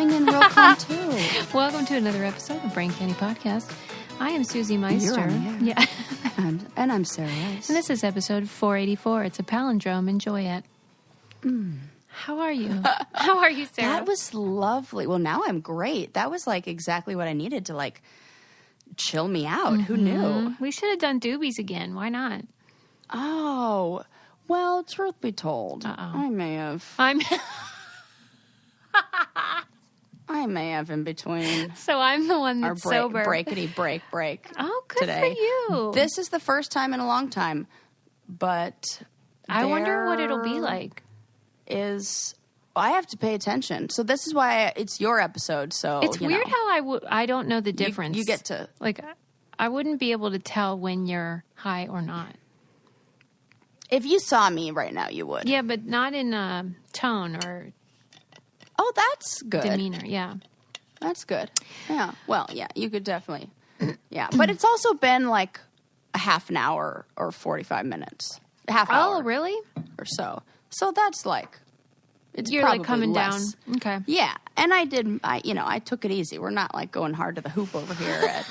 coming in real calm, too. Welcome to another episode of Brain Candy Podcast. I am Susie Meister. You're on the air. Yeah. and I'm Sarah Rice. And this is episode 484. It's a palindrome. Enjoy it. How are you? How are you, Sarah? That was lovely. Well, now I'm great. That was like exactly what I needed to like chill me out. Who knew? We should have done doobies again. Why not? Oh, well, truth be told, I may have in between. So I'm the one that's sober. Breakity break. Oh, good today. for you. This is the first time in a long time, but I wonder what it'll be like. I have to pay attention. So this is why it's your episode. So it's weird how I don't know the difference. You get to like, I wouldn't be able to tell when you're high or not. If you saw me right now, you would. Yeah, but not in tone or that's good. demeanor. Yeah, that's good. Yeah. Well, yeah, you could definitely. Yeah, but it's also been like a half an hour or 45 minutes. Half hour. Oh, really? Or so. So that's like. You're like coming less. down. Okay. Yeah, and I took it easy. We're not like going hard to the hoop over here at,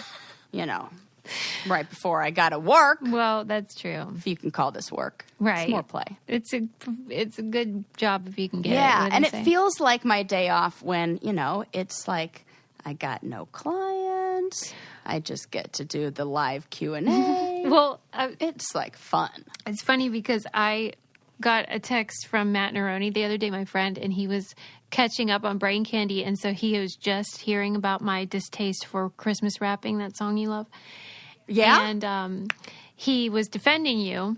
right before I got to work. Well, that's true. If you can call this work. Right. It's more play. It's a good job if you can get it. Yeah, and it feels like my day off when, it's like I got no clients. I just get to do the live Q&A. Well, it's like fun. It's funny because I got a text from Matt Neroni the other day, my friend, and he was catching up on Brain Candy, and so he was just hearing about my distaste for Christmas wrapping, that song you love. Yeah? And he was defending you.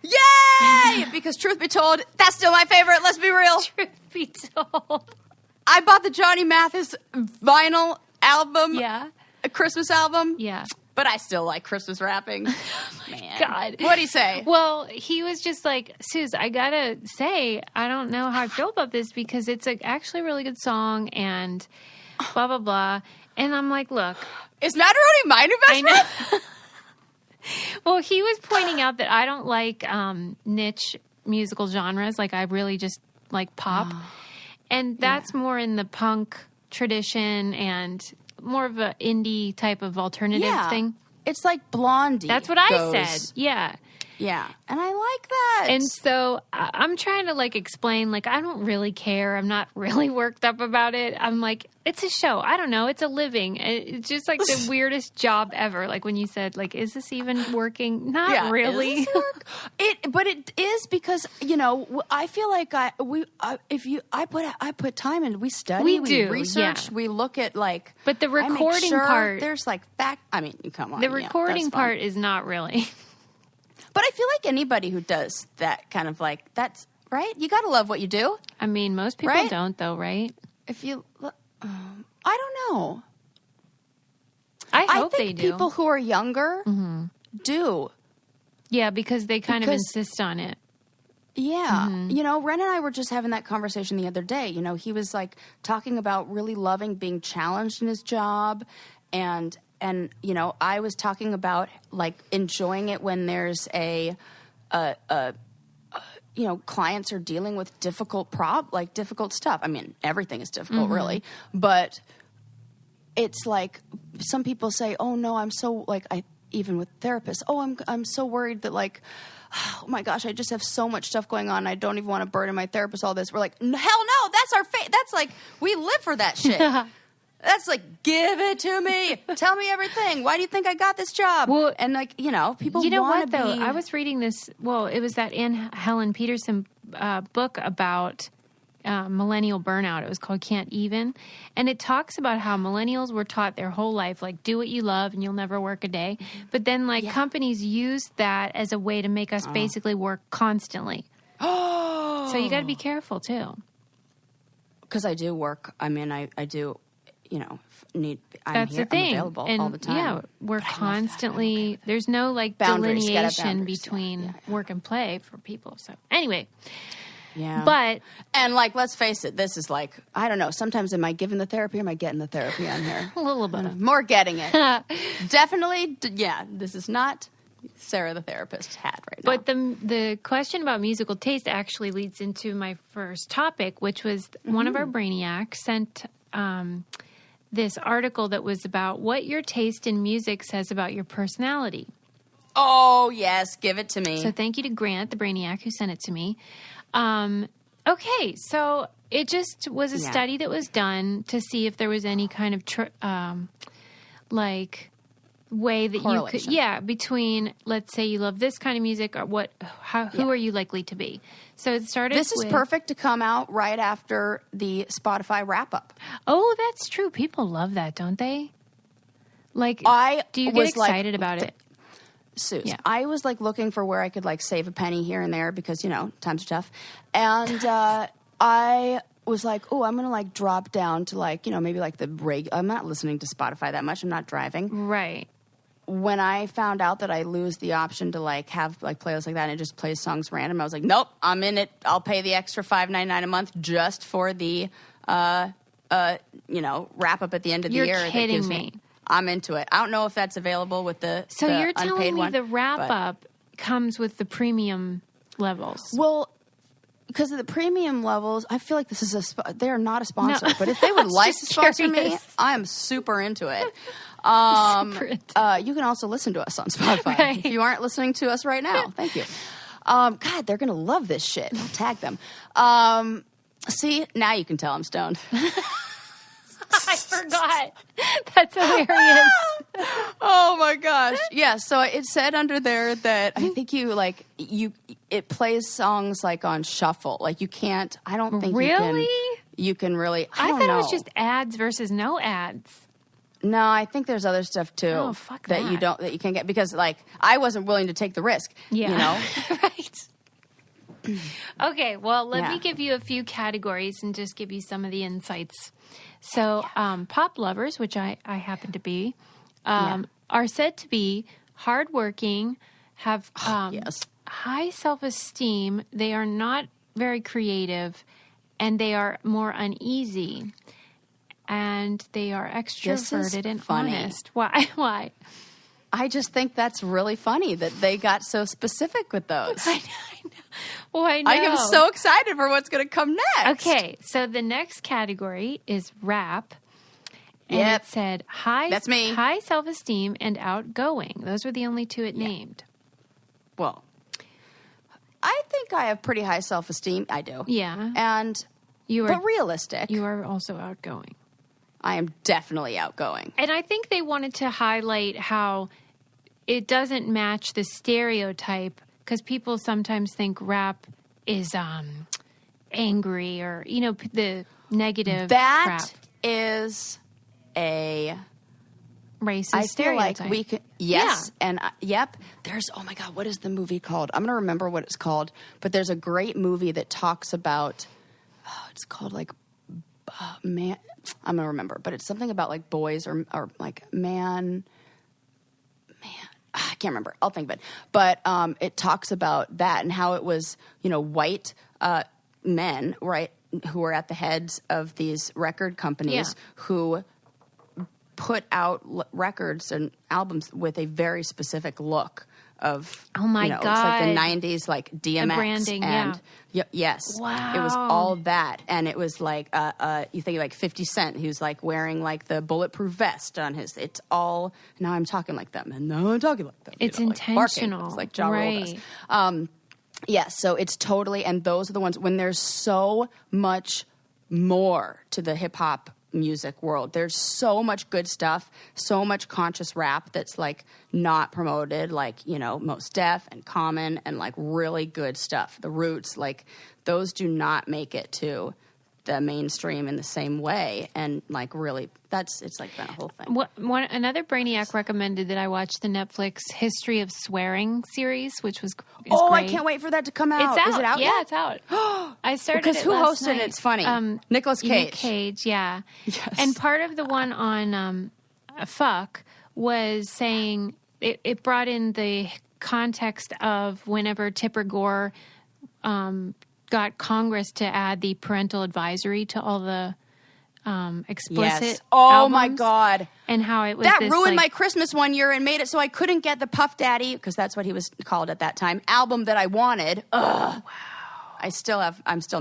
Yay! Because truth be told, that's still my favorite, let's be real. Truth be told. I bought the Johnny Mathis vinyl album. Yeah. A Christmas album. Yeah. But I still like Christmas wrapping. Man. God. What'd he say? Well, he was just like, Suze, I gotta say, I don't know how I feel about this because it's actually a really good song and blah, blah, blah. And I'm like, look. Is Matt Neroni my new best friend? I know. Well, he was pointing out that I don't like niche musical genres. Like, I really just like pop. And that's more in the punk tradition and more of an indie type of alternative thing. It's like Blondie. That's what I said. Yeah. Yeah. And I like that. And so I'm trying to like explain, like, I don't really care. I'm not really worked up about it. I'm like, it's a show. I don't know. It's a living. It's just like the weirdest job ever. Like when you said, like, is this even working? Not really. But it is because, I feel like I put time in. We study, we research, we look at like. But the recording part. There's like fact. I mean, come on. The recording part is not really. But I feel like anybody who does that kind of like, that's right. You got to love what you do. I mean, most people don't though, right? If you, I don't know. I hope think they do. People who are younger do. Yeah, because they kind of insist on it. Yeah. Ren and I were just having that conversation the other day. He was like talking about really loving being challenged in his job and I was talking about like enjoying it when there's clients are dealing with difficult difficult stuff. I mean, everything is difficult really, but it's like some people say, "Oh no, I'm so like even with therapists, I'm so worried that like, oh my gosh, I just have so much stuff going on. I don't even want to burden my therapist all this." We're like, "Hell no, that's our fate. That's like we live for that shit." That's like, give it to me. Tell me everything. Why do you think I got this job? Well, and like, people want to be. I was reading this. Well, it was that Anne Helen Peterson book about millennial burnout. It was called Can't Even. And it talks about how millennials were taught their whole life, like, do what you love and you'll never work a day. But then, like, companies use that as a way to make us basically work constantly. So you got to be careful, too. Because I do work. I mean, I do. That's the thing. I'm available and all the time. Yeah, we're constantly, there's no like boundaries, delineation between work and play for people. So anyway. Yeah. And like, let's face it, this is like, I don't know, sometimes am I giving the therapy or am I getting the therapy on here? A little bit. More getting it. Definitely, this is not Sarah the therapist hat right now. But the question about musical taste actually leads into my first topic, which was one of our brainiacs sent this article that was about what your taste in music says about your personality. Oh, yes. Give it to me. So thank you to Grant, the brainiac, who sent it to me. Okay, so it just was a study that was done to see if there was any kind of way that you could, between, let's say you love this kind of music or who are you likely to be? So it started This is perfect to come out right after the Spotify wrap up. Oh, that's true. People love that, don't they? Like, do you get excited about it? Suze, I was like looking for where I could like save a penny here and there because, times are tough. And I was like, oh, I'm going to like drop down to like, maybe like I'm not listening to Spotify that much. I'm not driving. Right. When I found out that I lose the option to like have like playlists like that and it just plays songs random, I was like, nope, I'm in it. I'll pay the extra $5.99 a month just for the, wrap up at the end of the year. You're kidding me. I'm into it. I don't know if that's available with the So the you're telling me one, the wrap up comes with the premium levels? Well, because of the premium levels, I feel like this is they are not a sponsor. No. But if they would like to sponsor me, I am super into it. You can also listen to us on Spotify. Right. If you aren't listening to us right now, thank you. God, they're going to love this shit. I'll tag them. See, now you can tell I'm stoned. I forgot. That's hilarious. Oh my gosh. Yeah, so it said under there that I think it plays songs like on shuffle. Like you can't, I don't think you can really, I thought it was just ads versus no ads. No, I think there's other stuff too. Oh, fuck that. That you can get because like I wasn't willing to take the risk. Yeah. Right. Okay, well, let me give you a few categories and just give you some of the insights. So, pop lovers, which I happen to be, are said to be hardworking, have high self-esteem. They are not very creative, and they are more uneasy, and they are extroverted and honest. Why? I just think that's really funny that they got so specific with those. I know. Well, I know. I am so excited for what's going to come next. Okay, so the next category is rap. And it said high self-esteem and outgoing. Those were the only two it named. Well, I think I have pretty high self-esteem. I do. Yeah. But realistic. You are also outgoing. I am definitely outgoing. And I think they wanted to highlight how it doesn't match the stereotype because people sometimes think rap is angry or, the negative crap. That is a racist stereotype. Like we could, yes. Yeah. And there's, oh my God, what is the movie called? I'm going to remember what it's called, but there's a great movie that talks about, it's called like, man, I'm going to remember, but it's something about like boys or like man, I can't remember. I'll think of it. But it talks about that and how it was, white men, right, who were at the heads of these record companies who put out records and albums with a very specific look of, oh my God, it's like the 90s, like DMX. The branding, and yes. Wow. It was all that. And it was like, you think like 50 Cent, who's like wearing like the bulletproof vest on his, it's all, now I'm talking like them. And now I'm talking like them. It's intentional. Like Ja Rule does. Yes, so it's totally, and those are the ones, when there's so much more to the hip-hop music world. There's so much good stuff, so much conscious rap that's like not promoted, like, Mos Def and Common and like really good stuff. The Roots, like those do not make it to the mainstream in the same way. And like really, it's like been a whole thing. Another Brainiac recommended that I watch the Netflix History of Swearing series, which is great. I can't wait for that to come out. It's out. Is it out yeah, yet? It's out. I started because it who last hosted night. it? It's funny. Nicolas Cage. Cage, yeah. Yes. And part of the one on Fuck was saying it brought in the context of whenever Tipper Gore got Congress to add the parental advisory to all the explicit. Yes. Oh my albums, God. and how it was That this, ruined like, my Christmas one year and made it so I couldn't get the Puff Daddy, because that's what he was called at that time, album that I wanted. Ugh. Wow. I'm still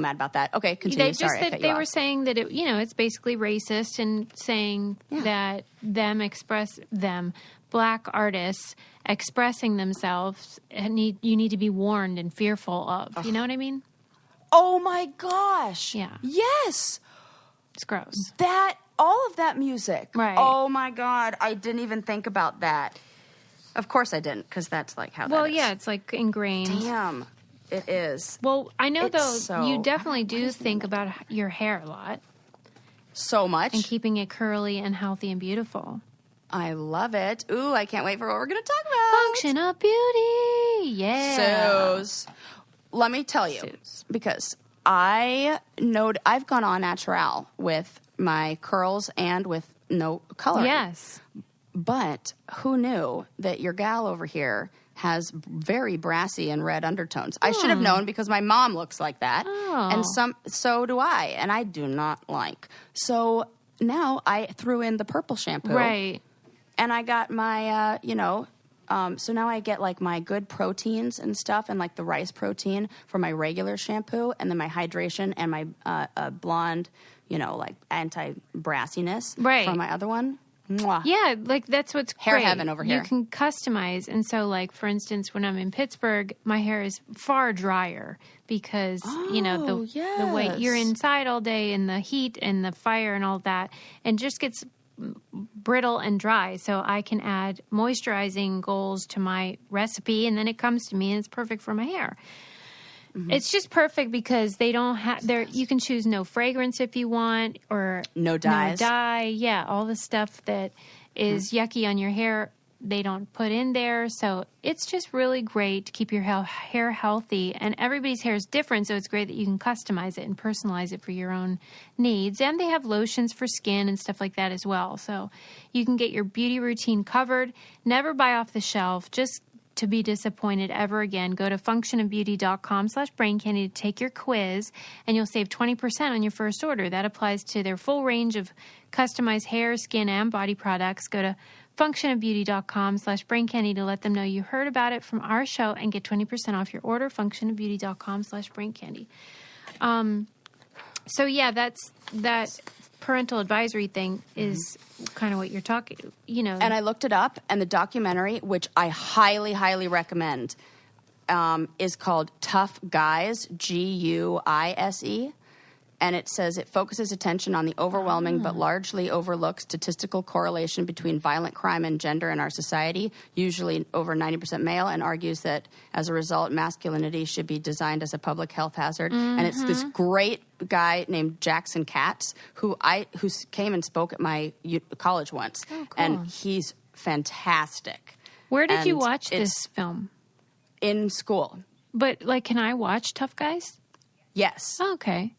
mad about that. Okay, continue. Sorry, I cut you they off. were saying that it's basically racist, and saying that black artists expressing themselves you need to be warned and fearful of. Ugh. You know what I mean? Oh my gosh. Yeah. Yes. It's gross. All of that music. Right. Oh my God. I didn't even think about that. Of course I didn't, because that's like how that is. Well, yeah, it's like ingrained. Damn. It is. Well, I know, you definitely do think about your hair a lot. So much. And keeping it curly and healthy and beautiful. I love it. Ooh, I can't wait for what we're going to talk about. Function of beauty. Yeah. So, let me tell you, because I've gone on natural with my curls and with no color. Yes. But who knew that your gal over here has very brassy and red undertones? I should have known, because my mom looks like that. Oh. And so do I, and I do not like. So now I threw in the purple shampoo. Right. And I got my, so now I get like my good proteins and stuff, and like the rice protein for my regular shampoo, and then my hydration and my blonde, like anti-brassiness right. from my other one. Mwah. Yeah, like that's what's hair great. Heaven over here. You can customize. And so, like, for instance, when I'm in Pittsburgh, my hair is far drier because, the way you're inside all day and the heat and the fire and all that, and just gets brittle and dry. So I can add moisturizing goals to my recipe, and then it comes to me and it's perfect for my hair. Mm-hmm. It's just perfect because they don't have you can choose no fragrance if you want, or no dyes. No dye. Yeah, all the stuff that is yucky on your hair, they don't put in there. So it's just really great to keep your hair healthy. And everybody's hair is different, so it's great that you can customize it and personalize it for your own needs. And they have lotions for skin and stuff like that as well. So you can get your beauty routine covered. Never buy off the shelf. Just to be disappointed ever again, go to functionofbeauty.com/braincandy to take your quiz, and you'll save 20% on your first order. That applies to their full range of customized hair, skin, and body products. Go to functionofbeauty.com/braincandy to let them know you heard about it from our show and get 20% off your order. functionofbeauty.com/braincandy. So yeah, that parental advisory thing is kind of what you're talking, And I looked it up, and the documentary, which I highly, highly recommend, is called Tough Guys, Guise. And it says it focuses attention on the overwhelming but largely overlooked statistical correlation between violent crime and gender in our society, usually over 90% male, and argues that as a result, masculinity should be designed as a public health hazard. Mm-hmm. And it's this great guy named Jackson Katz who came and spoke at my college once. Oh, cool. And he's fantastic. Where did you watch this film? In school. But, can I watch Tough Guys? Yes. Oh, okay.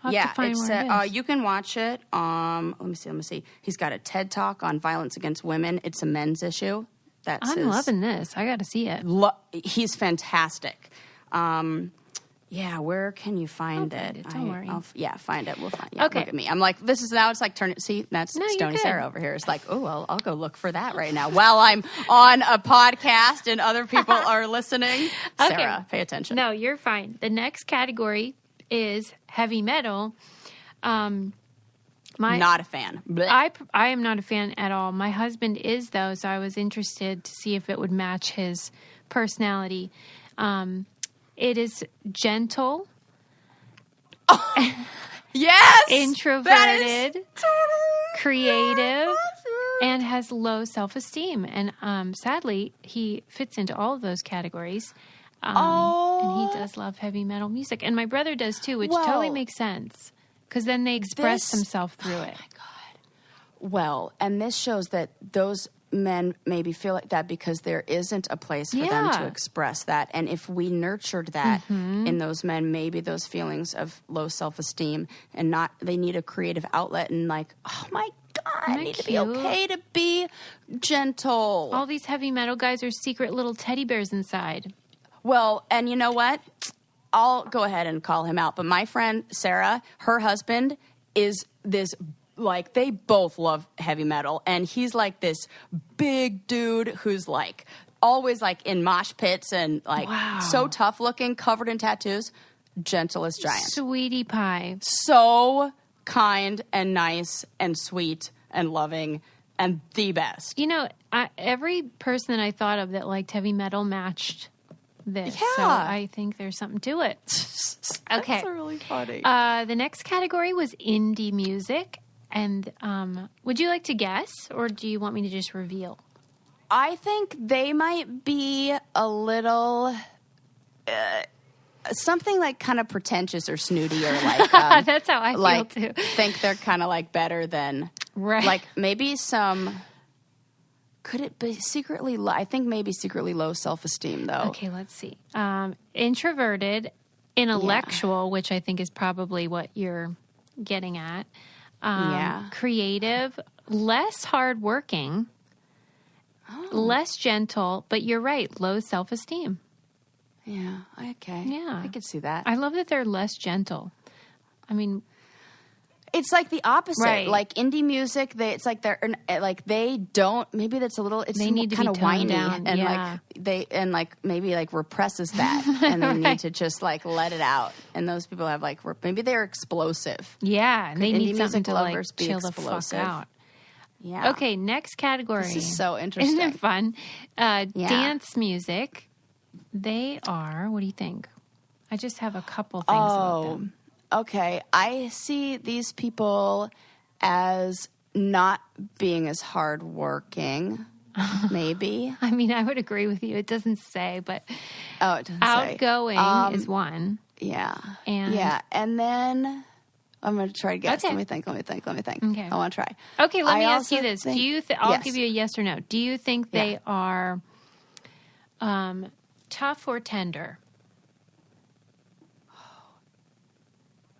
You can watch it. Let me see. He's got a TED Talk on violence against women. It's a men's issue. I'm loving this. I got to see it. He's fantastic. Where can you find it? Don't worry. Find it. We'll find it. Okay. Look at me. I'm like, this is now. It's like See, that's no, Stony Sarah over here. It's like, oh well, I'll go look for that right now while I'm on a podcast and other people are listening. Okay. Sarah, pay attention. No, you're fine. The next category is heavy metal. Not a fan. I am not a fan at all. My husband is, though, so I was interested to see if it would match his personality. It is gentle. Yes! Introverted, creative, and has low self-esteem. And sadly, he fits into all of those categories. And he does love heavy metal music. And my brother does too, which totally makes sense. Because then they express themselves through it. Oh, my God. Well, and this shows that those men maybe feel like that because there isn't a place for them to express that. And if we nurtured that in those men, maybe those feelings of low self-esteem and they need a creative outlet and oh, my God, I need to be okay to be gentle. All these heavy metal guys are secret little teddy bears inside. Well, and you know what? I'll go ahead and call him out. But my friend Sarah, her husband is this like, they both love heavy metal. And he's like this big dude who's like always like in mosh pits and like so tough looking, covered in tattoos. Gentlest giant. Sweetie pie. So kind and nice and sweet and loving and the best. You know, every person that I thought of that liked heavy metal matched this. Yeah. So I think there's something to it. Okay. That's really funny. The next category was indie music. And would you like to guess, or do you want me to just reveal? I think they might be a little... something like kind of pretentious or snooty or like... That's how I feel, too. Think they're kind of like better than... Right. Like maybe some... Could it be secretly low? I think maybe secretly low self-esteem, though. Okay, let's see. Introverted, intellectual, which I think is probably what you're getting at. Creative, less hardworking, less gentle, but you're right, low self-esteem. Yeah, okay. Yeah. I could see that. I love that they're less gentle. I mean... It's like the opposite. Right. Like indie music, it's like they're like they don't. Maybe that's a little. It's they need to kind be of whiny down. and yeah. like maybe like represses that, and they need to just like let it out. And those people have like maybe they're explosive. Yeah, and they need indie something music to like lovers be chill the explosive? fuck out. Yeah. Okay, next category. This is so interesting. Isn't it fun? Dance music. They are. What do you think? I just have a couple things about them. Okay, I see these people as not being as hardworking, maybe. I mean, I would agree with you. It doesn't say, but it doesn't outgoing say. is one. Yeah. And and then I'm going to try to guess. Okay. Let me think. Okay. I want to try. Okay, let me ask also you this. think- Do you I'll Yes. give you a yes or no. Do you think they are tough or tender?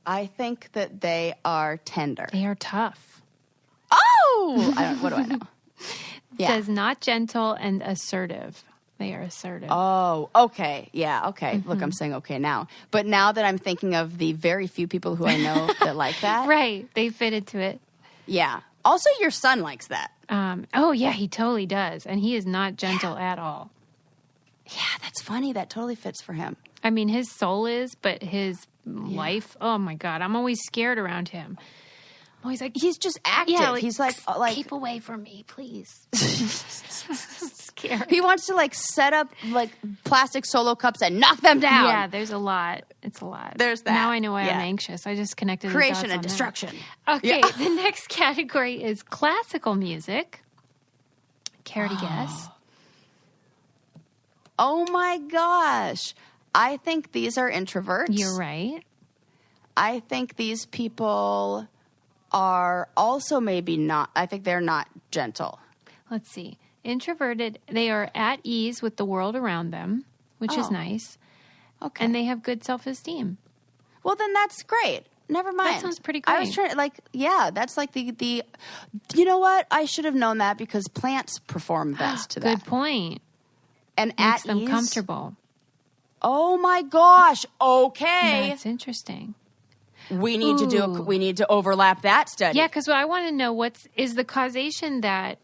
I think that they are tender. They are tough. Oh! What do I know? It says not gentle and assertive. They are assertive. Oh, okay. Yeah, okay. Look, I'm saying okay now. But now that I'm thinking of the very few people who I know that like that. Right. They fit into it. Yeah. Also, your son likes that. Oh, yeah, he totally does. And he is not gentle at all. Yeah, that's funny. That totally fits for him. I mean, his soul is, but his life, oh my God, I'm always scared around him. I'm always like, he's just active. yeah, He's like keep away from me, please. Scared. He wants to like set up like plastic solo cups and knock them down. Yeah, there's a lot. It's a lot. There's that. Now I know why Yeah. I'm anxious. I just connected the Creation dots and on that. destruction. Okay, Yeah. the next category is classical music. Care to guess? Oh my gosh. I think these are introverts. You're right. I think these people are also maybe not, I think they're not gentle. Let's see. Introverted, they are at ease with the world around them, which is nice. Okay. And they have good self-esteem. Well, then that's great. Never mind. That sounds pretty I was great. trying like, yeah, that's like the you know what? I should have known that because plants perform best to that. Good point. And Makes at them ease. comfortable. Oh my gosh. Okay. That's interesting. We need Ooh. we need to overlap that study. Yeah, because I want to know is the causation that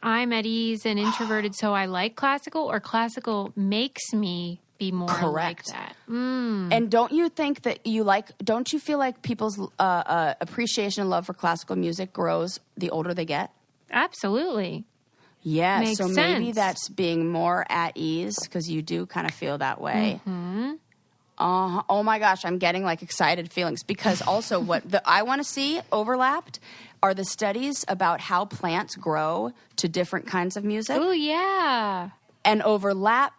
I'm at ease and introverted so I like classical, or classical makes me be more like Correct. that? And don't you think that don't you feel like people's appreciation and love for classical music grows the older they get? Absolutely. Yeah, Makes so maybe sense. that's being more at ease because you do kind of feel that way. Mm-hmm. Oh my gosh, I'm getting like excited feelings because also what I want to see overlapped are the studies about how plants grow to different kinds of music. Oh, yeah. And overlap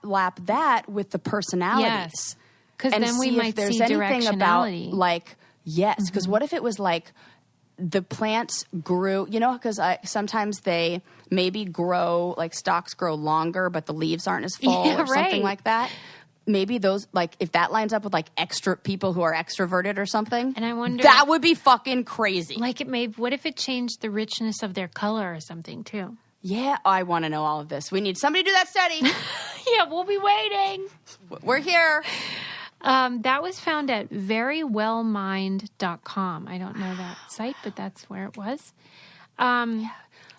that with the personalities. Yes. Because And then we see might if there's see anything about directionality. like yes, because what if it was like the plants grew, because sometimes they maybe grow, like stalks grow longer, but the leaves aren't as full Yeah, or something right. like that. Maybe those, like, if that lines up with like extra people who are extroverted or something, And I wonder- that would be fucking crazy. Like what if it changed the richness of their color or something too? Yeah, I want to know all of this. We need somebody to do that study. Yeah, we'll be waiting. We're here. That was found at verywellmind.com. I don't know that site, but that's where it was. And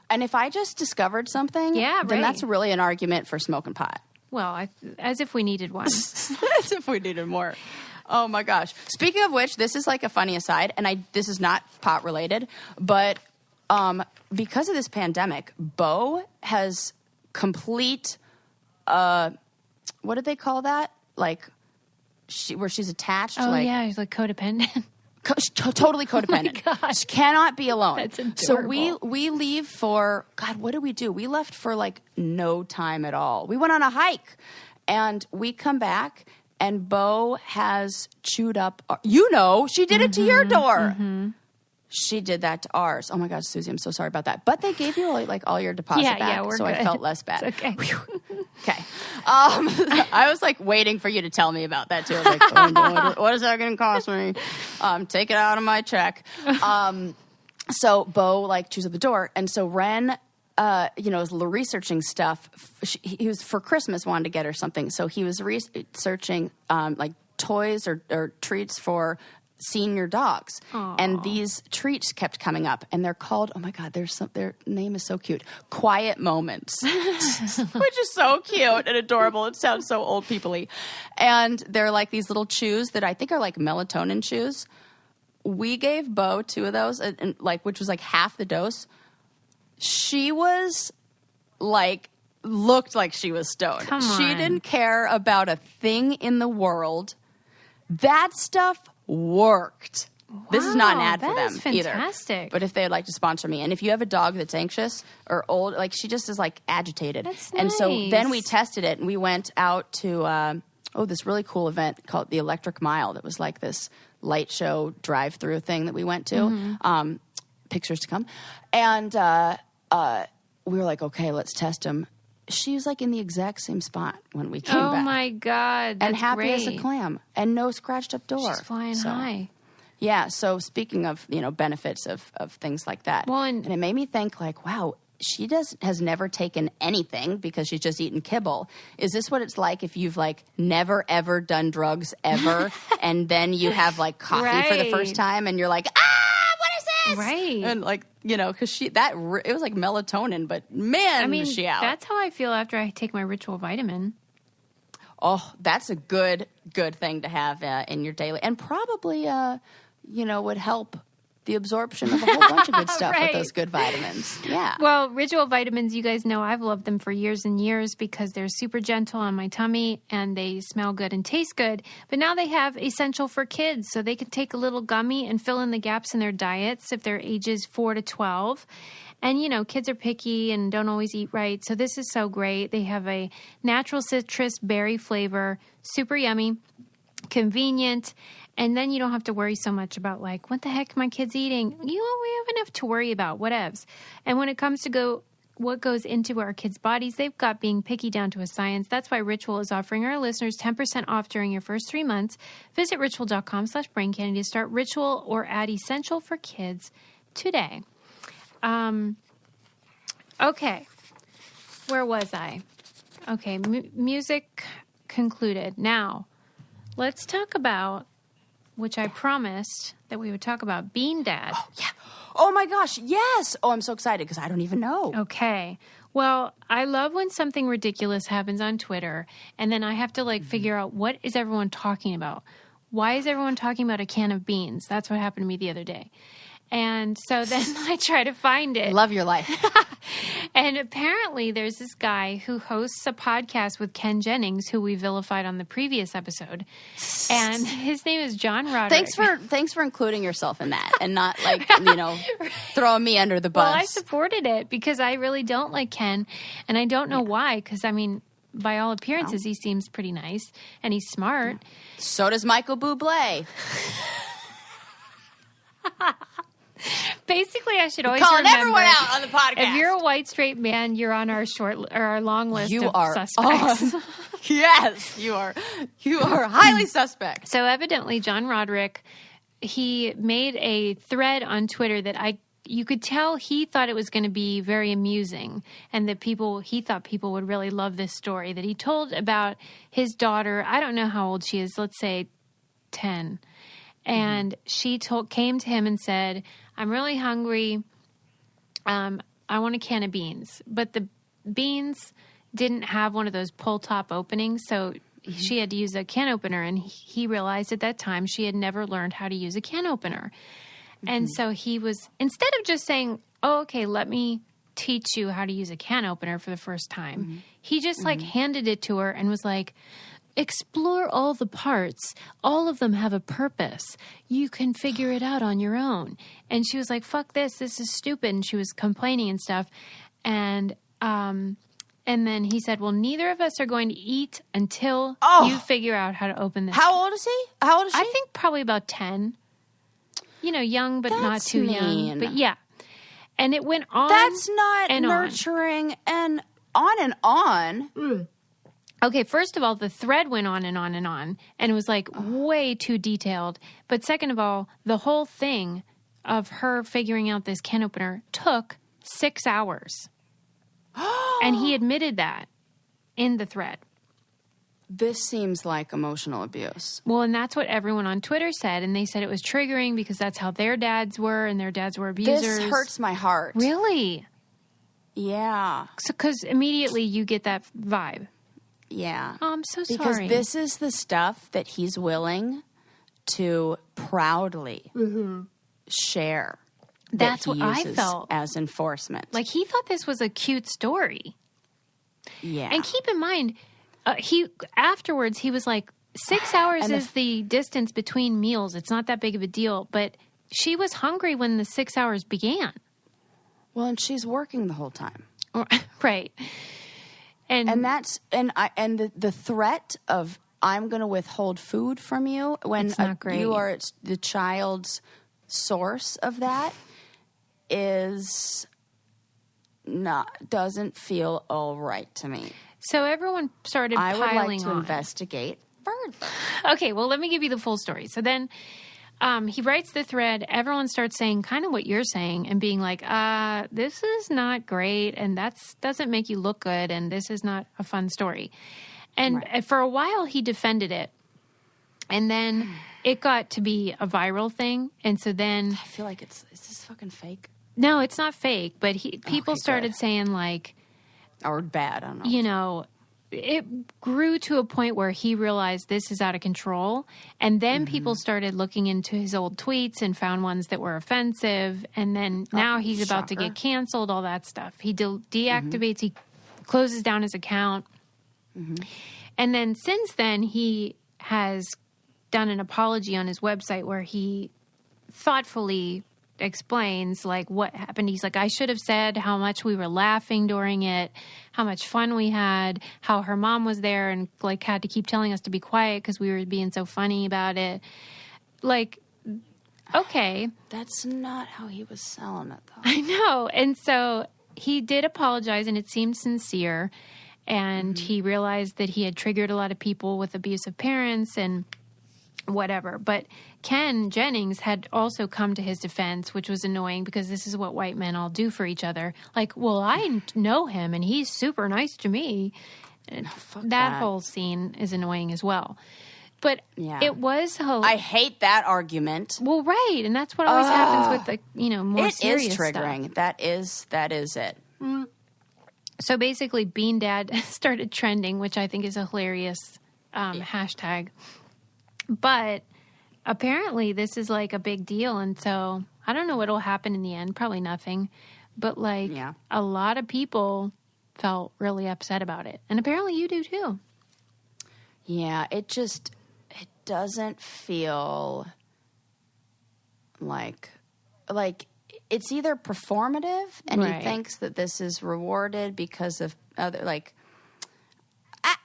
if I just discovered something, then that's really an argument for smoking pot. Well, as if we needed one. As if we needed more. Oh my gosh. Speaking of which, this is like a funny aside, and this is not pot related, but because of this pandemic, Bo has complete, what did they call that? Like, where she's attached. Oh, like, yeah, she's like codependent. Totally codependent. Oh my gosh. She cannot be alone. That's adorable. So we leave for, God, what did we do? We left for like no time at all. We went on a hike, and we come back, and Bo has chewed up, she did it to your door. Mm-hmm. She did that to ours. Oh my gosh, Susie, I'm so sorry about that. But they gave you like all your deposit back, we're so good. I felt less bad. It's okay. Okay. I was like waiting for you to tell me about that too. I was like, oh no, what is that going to cost me? Take it out of my check. So Bo like chews up the door, and so Ren, was researching stuff. He was for Christmas wanted to get her something, so he was researching like toys or treats for senior dogs. Aww. And these treats kept coming up, and they're called, oh my God, their name is so cute, Quiet Moments, which is so cute and adorable. It sounds so old people-y. And they're like these little chews that I think are like melatonin chews. We gave Bo 2 of those, and which was like half the dose. She was like, looked like she was stoned. Come on. She didn't care about a thing in the world. That stuff worked. Wow, this is not an ad for them fantastic. Either. But if they'd like to sponsor me, and if you have a dog that's anxious or old, like she just is like agitated. That's and nice. So then we tested it, and we went out to this really cool event called the Electric Mile. That was like this light show drive-through thing that we went to. Mm-hmm. Pictures to come, and we were like, okay, let's test him. She was like in the exact same spot when we came back. Oh my God. That's and happy great. as a clam, and no scratched up door. She's flying high. Yeah. So speaking of, benefits of things like that, well, and it made me think like, wow, she has never taken anything because she's just eaten kibble. Is this what it's like if you've like never ever done drugs ever, and then you have like coffee for the first time, and you're like, what is this? Right. And like, because it was like melatonin, but man, was she out. That's how I feel after I take my ritual vitamin. Oh, that's a good thing to have in your daily, and probably, would help the absorption of a whole bunch of good stuff Right. with those good vitamins. Yeah. Well, ritual vitamins, you guys know I've loved them for years and years because they're super gentle on my tummy and they smell good and taste good. But now they have Essential for Kids, so they can take a little gummy and fill in the gaps in their diets if they're ages 4 to 12. And, kids are picky and don't always eat right. So this is so great. They have a natural citrus berry flavor, super yummy, convenient. And then you don't have to worry so much about like, what the heck my kid's eating? We have enough to worry about, whatevs. And when it comes to what goes into our kids' bodies, they've got being picky down to a science. That's why Ritual is offering our listeners 10% off during your first 3 months. Visit ritual.com/braincandy to start Ritual or add Essential for Kids today. Okay. Where was I? Okay. Music concluded. Now, let's talk about, which I promised that we would talk about, Bean Dad. Oh, yeah. Oh, my gosh. Yes. Oh, I'm so excited because I don't even know. Okay. Well, I love when something ridiculous happens on Twitter, and then I have to, figure out what is everyone talking about. Why is everyone talking about a can of beans? That's what happened to me the other day. And so then I try to find it. Love your life. And apparently there's this guy who hosts a podcast with Ken Jennings, who we vilified on the previous episode. And his name is John Roderick. Thanks for including yourself in that and not throwing me under the bus. Well, I supported it because I really don't like Ken, and I don't know why, because by all appearances, he seems pretty nice and he's smart. So does Michael Bublé. Basically, I should always calling remember, everyone out on the podcast. If you're a white straight man, you're on our long list of suspects. Yes, you are. You are highly suspect. So evidently, John Roderick, he made a thread on Twitter that I you could tell he thought it was going to be very amusing and that he thought people would really love this story that he told about his daughter. I don't know how old she is. Let's say 10. And she came to him and said, I'm really hungry. I want a can of beans. But the beans didn't have one of those pull top openings. So she had to use a can opener. And he realized at that time she had never learned how to use a can opener. And so he was, instead of just saying, oh, okay, let me teach you how to use a can opener for the first time, he just like handed it to her and was like, explore all the parts. All of them have a purpose. You can figure it out on your own. And she was like, fuck this. This is stupid. And she was complaining and stuff. And then he said, well, neither of us are going to eat until you figure out how to open this. How old is he? How old is she? I think probably about 10. You know, young, but not too young. But yeah. And it went on. That's not nurturing and on and on. Okay, first of all, the thread went on and on and on. And it was like way too detailed. But second of all, the whole thing of her figuring out this can opener took 6 hours. And he admitted that in the thread. This seems like emotional abuse. Well, and that's what everyone on Twitter said. And they said it was triggering because that's how their dads were and their dads were abusers. This hurts my heart. Really? Yeah. Because immediately you get that vibe. Yeah. Oh, I'm so sorry. Because this is the stuff that he's willing to proudly share. That's what I felt. As enforcement. Like he thought this was a cute story. Yeah. And keep in mind, afterwards he was like, 6 hours is the distance between meals. It's not that big of a deal. But she was hungry when the 6 hours began. Well, and she's working the whole time. Right. And that's the threat of I'm going to withhold food from you when you are the child's source of that doesn't feel all right to me. So everyone started piling on. I would like to investigate further. Okay, well, let me give you the full story. So then he writes the thread. Everyone starts saying kind of what you're saying and being like, this is not great and that doesn't make you look good and this is not a fun story. And for a while he defended it. And then it got to be a viral thing. And so then... I feel like is this fucking fake? No, it's not fake. But people started saying like... Or bad, I don't know. You know, it grew to a point where he realized this is out of control. And then people started looking into his old tweets and found ones that were offensive. And then now he's about to get canceled, all that stuff. He deactivates, he closes down his account. And then since then, he has done an apology on his website where he thoughtfully explains like what happened. He's like, I should have said how much we were laughing during it, how much fun we had, how her mom was there and like had to keep telling us to be quiet because we were being so funny about it. Like, okay. That's not how he was selling it though. I know. And so he did apologize and it seemed sincere. And he realized that he had triggered a lot of people with abusive parents and whatever. But Ken Jennings had also come to his defense, which was annoying because this is what white men all do for each other. Like, well, I know him and he's super nice to me. That whole scene is annoying as well. But it was I hate that argument. Well, right. And that's what always happens with the, more serious stuff. It is triggering. That is it. So basically, Bean Dad started trending, which I think is a hilarious hashtag. But apparently this is like a big deal. And so I don't know what will happen in the end. Probably nothing. But like a lot of people felt really upset about it. And apparently you do too. Yeah, it doesn't feel like it's either performative and he thinks that this is rewarded because of other, like,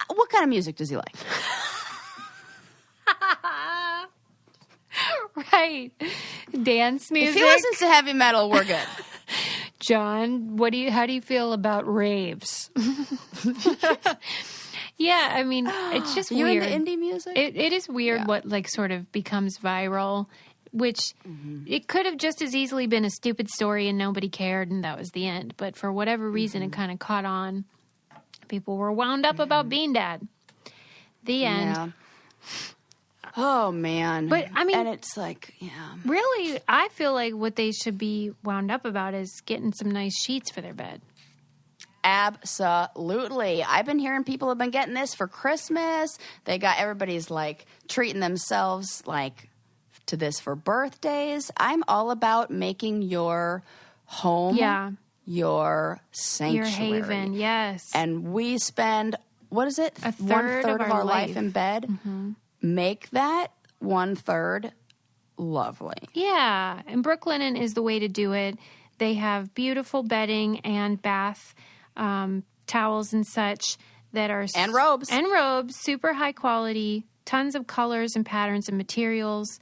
what kind of music does he like? Right. Dance music. If he listens to heavy metal, we're good. John, how do you feel about raves? Yeah, I mean, it's just weird. You into indie music? It is weird what like sort of becomes viral which it could have just as easily been a stupid story and nobody cared and that was the end. But for whatever reason, it kind of caught on. People were wound up about Bean Dad. The end. Yeah. Oh, man. But, I mean... And it's like, yeah. Really, I feel like what they should be wound up about is getting some nice sheets for their bed. Absolutely. I've been hearing people have been getting this for Christmas. Everybody's like treating themselves like to this for birthdays. I'm all about making your home your sanctuary. Your haven, yes. And we spend, what is it? A third of our life in bed. Mm-hmm. Make that 1/3 lovely. Yeah. And Brooklinen is the way to do it. They have beautiful bedding and bath towels and such that are... And robes. And robes, super high quality, tons of colors and patterns and materials.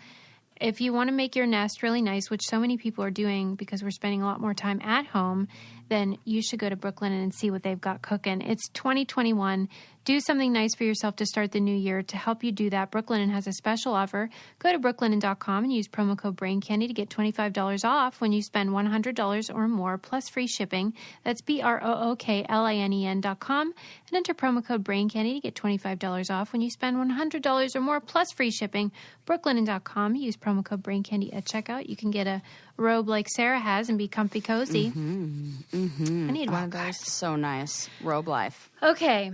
If you want to make your nest really nice, which so many people are doing because we're spending a lot more time at home, then you should go to Brooklinen and see what they've got cooking. It's 2021. Do something nice for yourself to start the new year. To help you do that, Brooklinen has a special offer. Go to brooklinen.com and use promo code BRAINCANDY to get $25 off when you spend $100 or more plus free shipping. That's BROOKLINEN.com and enter promo code BRAINCANDY to get $25 off when you spend $100 or more plus free shipping. Brooklinen.com. Use promo code BRAINCANDY at checkout. You can get a robe like Sarah has and be comfy cozy. I need one of those. So nice. Robe life. Okay.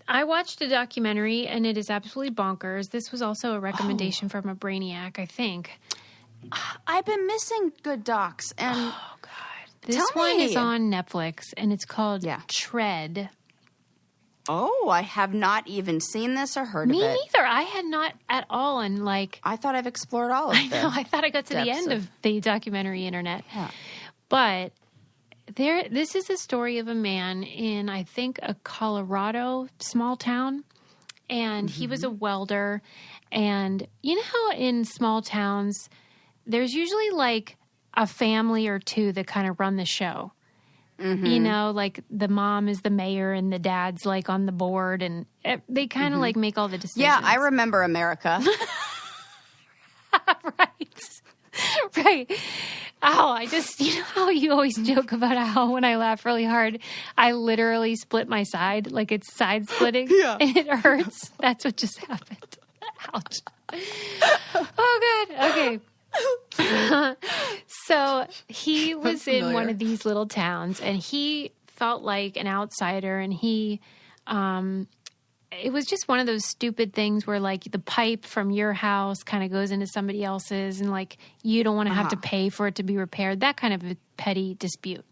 I watched a documentary, and it is absolutely bonkers. This was also a recommendation from a Brainiac, I think. I've been missing good docs. And oh, God. This one is on Netflix, and it's called Tread. Oh, I have not even seen this or heard of it. Me neither. I had not at all. And I thought I've explored all of it. I know. I thought I got to the end of the documentary internet. Yeah. But... this is the story of a man in, I think, a Colorado small town, and he was a welder. And you know how in small towns, there's usually like a family or two that kind of run the show. Mm-hmm. You know, like the mom is the mayor and the dad's like on the board, and they kind of like make all the decisions. Yeah, I remember America. Right. Oh, you know how you always joke about how when I laugh really hard, I literally split my side, like it's side splitting, and it hurts. That's what just happened. Ouch. Oh, God. Okay. So he was in one of these little towns, and he felt like an outsider, and he... it was just one of those stupid things where, like, the pipe from your house kind of goes into somebody else's and, like, you don't want to have to pay for it to be repaired. That kind of a petty dispute.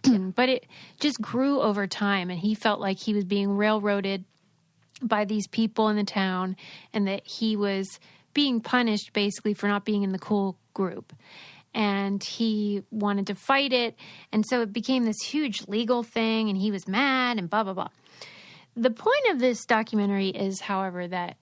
But it just grew over time, and he felt like he was being railroaded by these people in the town and that he was being punished, basically, for not being in the cool group. And he wanted to fight it, and so it became this huge legal thing, and he was mad and blah, blah, blah. The point of this documentary is, however, that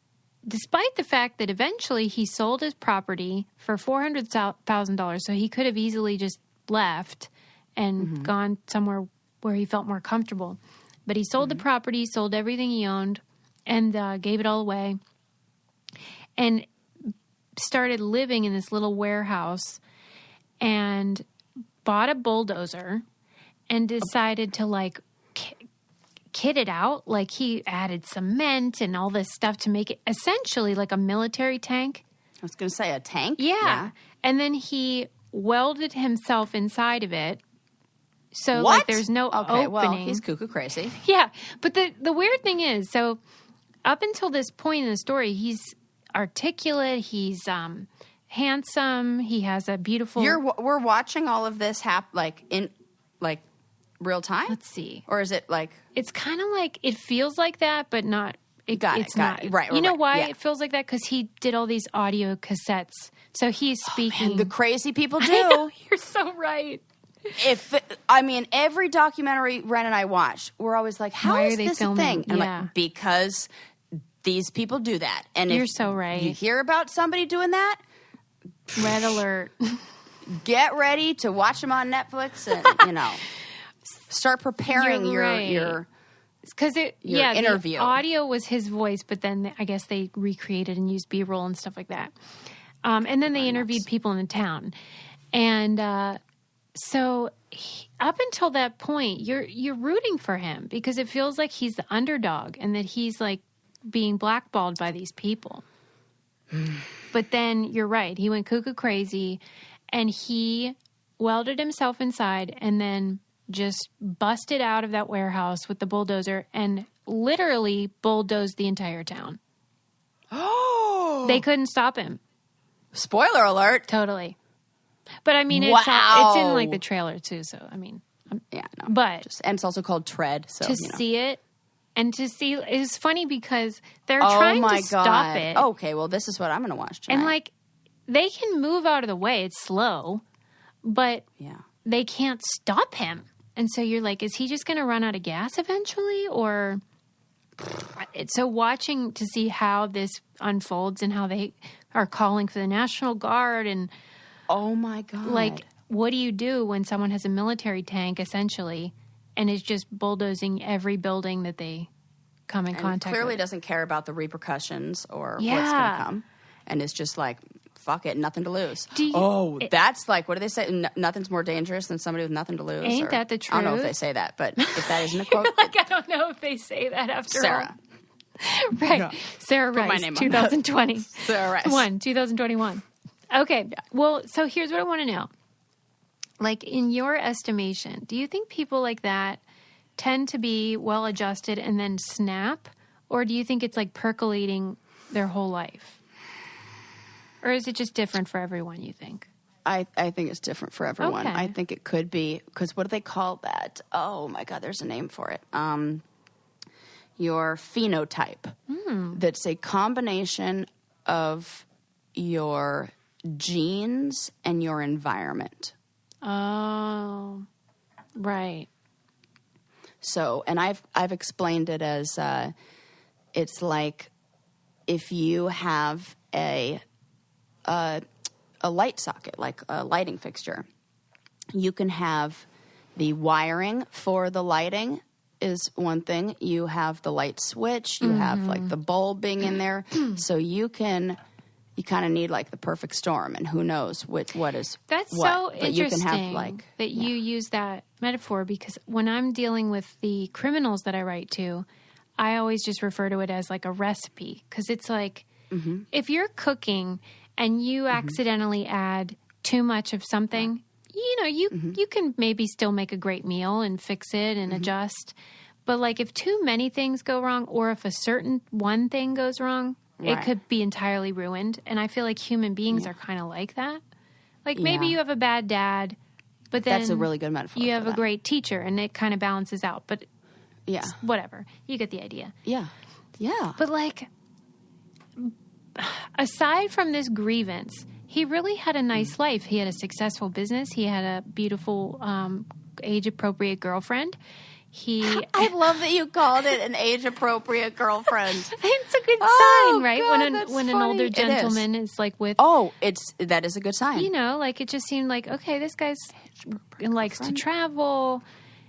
despite the fact that eventually he sold his property for $400,000, so he could have easily just left and gone somewhere where he felt more comfortable. But he sold the property, sold everything he owned, and gave it all away, and started living in this little warehouse and bought a bulldozer and decided to, like, kit it out. Like, he added cement and all this stuff to make it essentially like a military tank. I was going to say a tank? Yeah. And then he welded himself inside of it. So, what? Like, there's no opening. Well, he's cuckoo crazy. Yeah. But the weird thing is, so up until this point in the story, he's articulate, he's handsome, he has a beautiful... We're watching all of this in real time? Let's see. Or is it like... It's kind of like, it feels like that, but not... It's not. Right. You know why it feels like that? Because he did all these audio cassettes. So he's speaking... Man, the crazy people do. I know, you're so right. Every documentary Ren and I watch, we're always like, how is this a thing? And I'm like, because these people do that. And you're so right. You hear about somebody doing that? Red alert. Get ready to watch them on Netflix and, start preparing your because interview. The audio was his voice, but then I guess they recreated and used B-roll and stuff like that. And then they interviewed people in the town. And so up until that point, you're rooting for him because it feels like he's the underdog and that he's like being blackballed by these people. But then you're right. He went cuckoo crazy and he welded himself inside and then just busted out of that warehouse with the bulldozer and literally bulldozed the entire town. Oh! They couldn't stop him. Spoiler alert. Totally. But I mean, Wow. it's in like the trailer too. So, I mean, yeah, no. But and it's also called Tread. So to see it and to see, it's funny because they're trying to stop it. Okay, well, this is what I'm going to watch tonight. And like, they can move out of the way. It's slow, but they can't stop him. And so you're like, is he just going to run out of gas eventually? Or so watching to see how this unfolds and how they are calling for the National Guard and oh my God. Like, what do you do when someone has a military tank essentially and is just bulldozing every building that they come in contact clearly with? Doesn't care about the repercussions or what's going to come. And it's just like, fuck it, nothing to lose. That's like, what do they say? Nothing's more dangerous than somebody with nothing to lose. Ain't that the truth? I don't know if they say that, but if that isn't a quote. Like, I don't know if they say that after Sarah. all. Right. Yeah. Sarah Rice, my name 2020. Sarah Rice. 2021. Okay. Yeah. Well, so here's what I want to know. Like, in your estimation, do you think people like that tend to be well-adjusted and then snap? Or do you think it's like percolating their whole life? Or is it just different for everyone, you think? I think it's different for everyone. Okay. I think it could be, because what do they call that? Oh, my God, there's a name for it. Your phenotype. That's a combination of your genes and your environment. Oh, right. So, and I've explained it as it's like if you have a light socket, like a lighting fixture, you can have the wiring for the lighting is one thing. You have the light switch. You have like the bulb being in there. So you kind of need like the perfect storm, and who knows what is That's what. so But interesting you can have like that you use that metaphor, because when I'm dealing with the criminals that I write to, I always just refer to it as like a recipe, because it's like if you're cooking and you accidentally add too much of something, you know, you can maybe still make a great meal and fix it and adjust. But like if too many things go wrong, or if a certain one thing goes wrong, it could be entirely ruined. And I feel like human beings are kind of like that. Like maybe you have a bad dad, but then that's a really good metaphor. You have a great teacher, and it kind of balances out. But whatever. You get the idea. Yeah. But like, aside from this grievance, he really had a nice life. He had a successful business. He had a beautiful, age-appropriate girlfriend. I love that you called it an age-appropriate girlfriend. It's a good sign, right? God, when an older gentleman is like with... that is a good sign. You know, like it just seemed like, okay, this guy's likes to travel.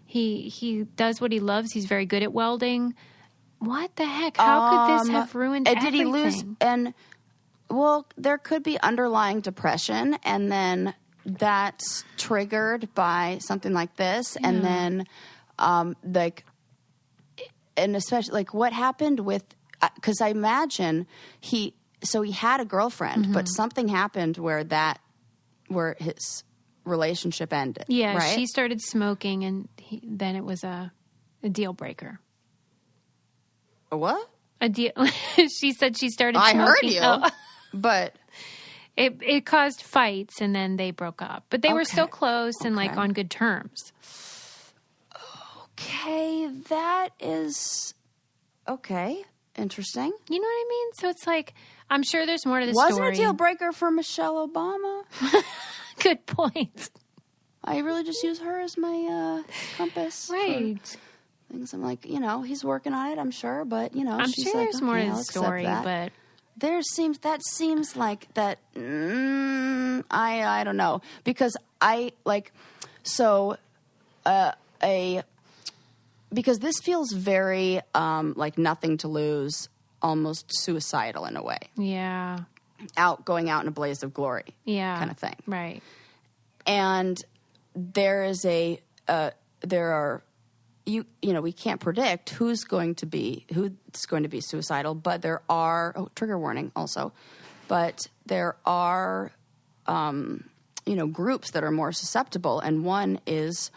He does what he loves. He's very good at welding. What the heck? How could this have ruined everything? Did he lose? And, well, there could be underlying depression, and then that's triggered by something like this, and then... and especially like what happened with, because I imagine he had a girlfriend, but something happened where his relationship ended. Yeah, right? She started smoking, and then it was a deal breaker. A what? A deal. She said she started smoking. I heard you, but it caused fights, and then they broke up. But they were still close and like on good terms. Okay, that is interesting. You know what I mean? So it's like, I'm sure there's more to the story. Wasn't a deal breaker for Michelle Obama? Good point. I really just use her as my compass. Right. Things I'm like, he's working on it, I'm sure, but I'm she's sure like, there's more to I'll the story, but that seems like that. I don't know, because because this feels very like nothing to lose, almost suicidal in a way. Yeah. going out in a blaze of glory, kind of thing. Right. And there is we can't predict who's going to be suicidal, but there are, trigger warning also, but there are, groups that are more susceptible. And one is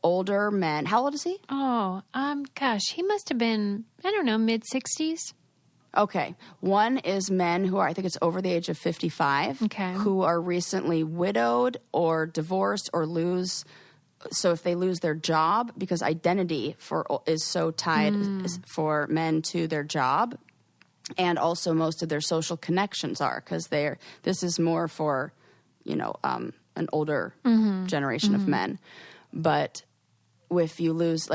older men. How old is he? Oh, gosh, he must have been, I don't know, mid-60s. Okay. One is men who are, I think it's over the age of 55, who are recently widowed or divorced or so if they lose their job, because identity is so tied for men to their job, and also most of their social connections are, because this is more for, an older generation of men. But if you lose,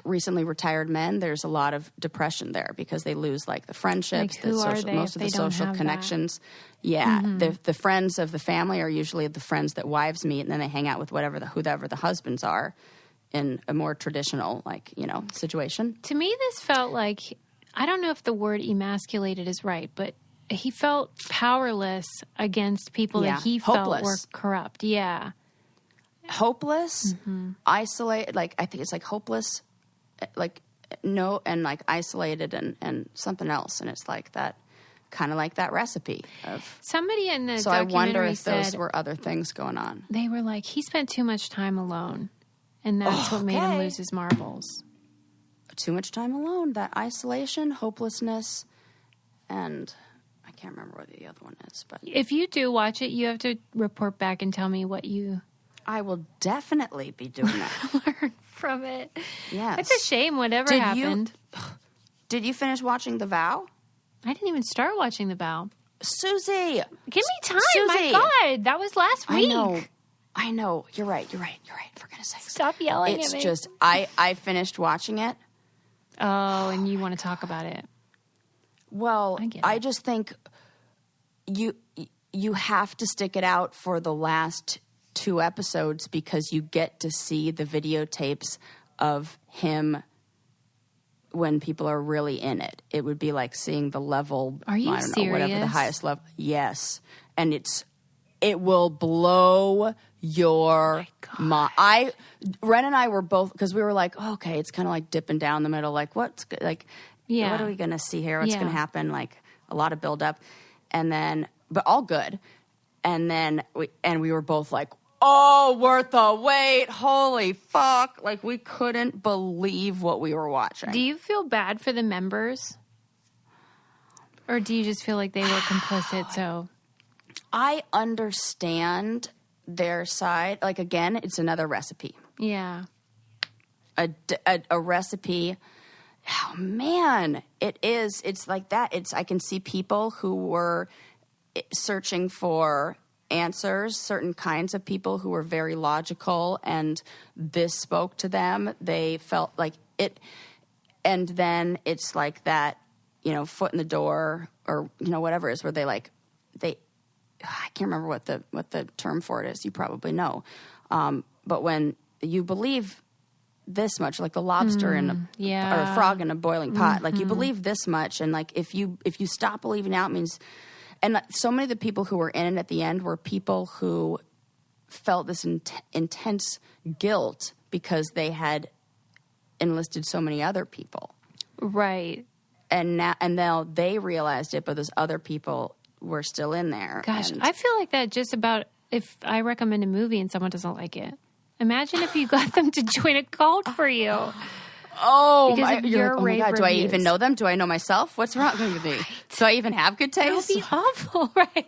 recently retired men, there's a lot of depression there because they lose the friendships, most of the social connections. That? Yeah. The friends of the family are usually the friends that wives meet, and then they hang out with whoever the husbands are in a more traditional, situation. To me, this felt like, I don't know if the word emasculated is right, but he felt powerless against people that he felt were corrupt. Yeah. Hopeless, isolated, I think it's hopeless, isolated and something else. And it's that, kind of like that recipe of. Somebody in the So documentary I wonder if said those were other things going on. They were like, he spent too much time alone, and that's what made him lose his marbles. Too much time alone, that isolation, hopelessness, and I can't remember what the other one is. But if you do watch it, you have to report back and tell me what you... I will definitely be doing that. Learn from it. Yes. It's a shame whatever happened. Did you finish watching The Vow? I didn't even start watching The Vow. Susie! Give me time. Susie. My God. That was last week. I know. You're right. For goodness sake. Stop yelling at me. It's just, I finished watching it. Oh, and you want to talk about it. Well, I just think you have to stick it out for the last 2 episodes because you get to see the videotapes of him when people are really in it. It would be like seeing the level. Are you serious? Whatever the highest level. Yes. And it will blow your mind. Ren and I were both, because we were like, oh, okay, it's kind of like dipping down the middle. What are we going to see here? What's going to happen? A lot of buildup. And then, but all good. And then we were both like, oh, worth the wait. Holy fuck. We couldn't believe what we were watching. Do you feel bad for the members? Or do you just feel like they were complicit? So I understand their side. Again, it's another recipe. Yeah. A recipe. Oh, man. It is. It's like that. I can see people who were searching for answers, certain kinds of people who were very logical, and this spoke to them. They felt like it, and then it's like that, foot in the door, or whatever it is, where I can't remember what the term for it is. You probably know, but when you believe this much, like the lobster or a frog in a boiling pot, you believe this much, and if you stop believing out, means. And so many of the people who were in it at the end were people who felt this intense guilt because they had enlisted so many other people. Right. And now they realized it, but those other people were still in there. Gosh, I feel like that just about if I recommend a movie and someone doesn't like it. Imagine if you got them to join a cult for you. Oh, you're oh my God, do I even know them? Do I know myself? What's wrong with me? Do I even have good taste? That would be awful, right?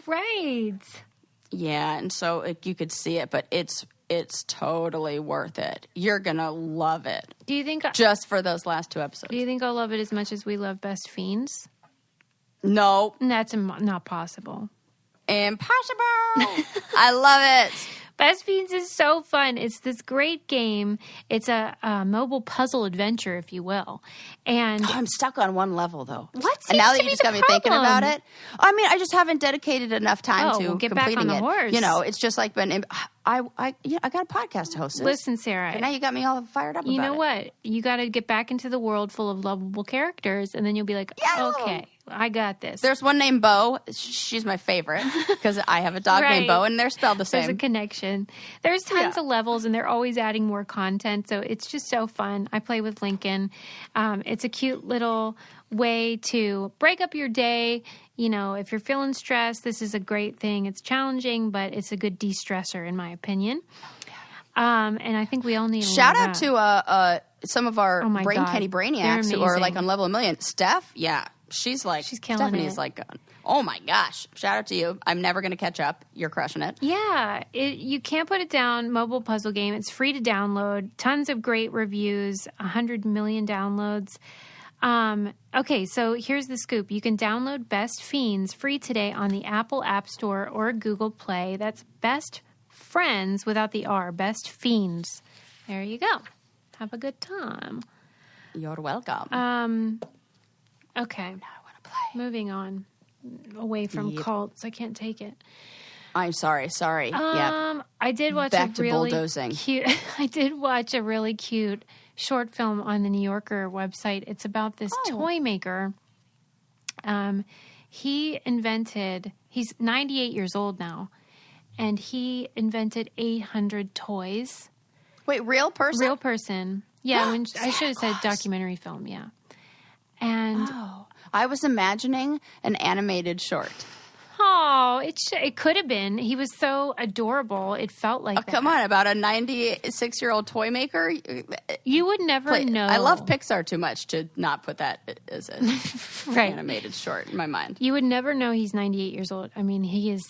Right. Yeah, and so you could see it, but it's totally worth it. You're going to love it. Do you think... Just for those last 2 episodes. Do you think I'll love it as much as we love Best Fiends? No. That's not possible. Impossible! I love it. Best Fiends is so fun. It's this great game. It's a mobile puzzle adventure, if you will. And I'm stuck on one level, though. What? And now that you just got me thinking about it, I just haven't dedicated enough time to get completing back on the it. horse. It's just been. I got a podcast to host. Listen, Sarah. And now you got me all fired up. You about know it. what? You got to get back into the world full of lovable characters, and then you'll be like, okay, I got this. There's one named Bo. She's my favorite because I have a dog named Bo, and they're spelled the same. There's a connection. There's tons of levels, and they're always adding more content, so it's just so fun. I play with Lincoln. It's a cute little way to break up your day. You know, if you're feeling stressed, this is a great thing. It's challenging, but it's a good de-stressor, in my opinion. And I think we all need a shout out to some of our brain God. candy brainiacs who are like on level 1,000,000. Steph, she's killing Stephanie's it. Like, oh my gosh! Shout out to you. I'm never going to catch up. You're crushing it. Yeah, you can't put it down. Mobile puzzle game. It's free to download. Tons of great reviews. 100 million downloads. Okay, so here's the scoop. You can download Best Fiends free today on the Apple App Store or Google Play. That's Best Friends without the R. Best Fiends. There you go. Have a good time. You're welcome. Okay. Now I want to play. Moving on. Away from cults. I can't take it. I'm sorry. I did watch Back to really bulldozing. cute. I did watch a really cute short film on the New Yorker website. It's about this toy maker. He's 98 years old now, and he invented 800 toys. Wait, real person? Real person. Yeah, I should have said documentary film, yeah. And I was imagining an animated short. oh, it could have been. He was so adorable. It felt like that. Come on, about a 96-year-old toy maker? You would never know. I love Pixar too much to not put that as an animated short in my mind. You would never know he's 98 years old. I mean, he is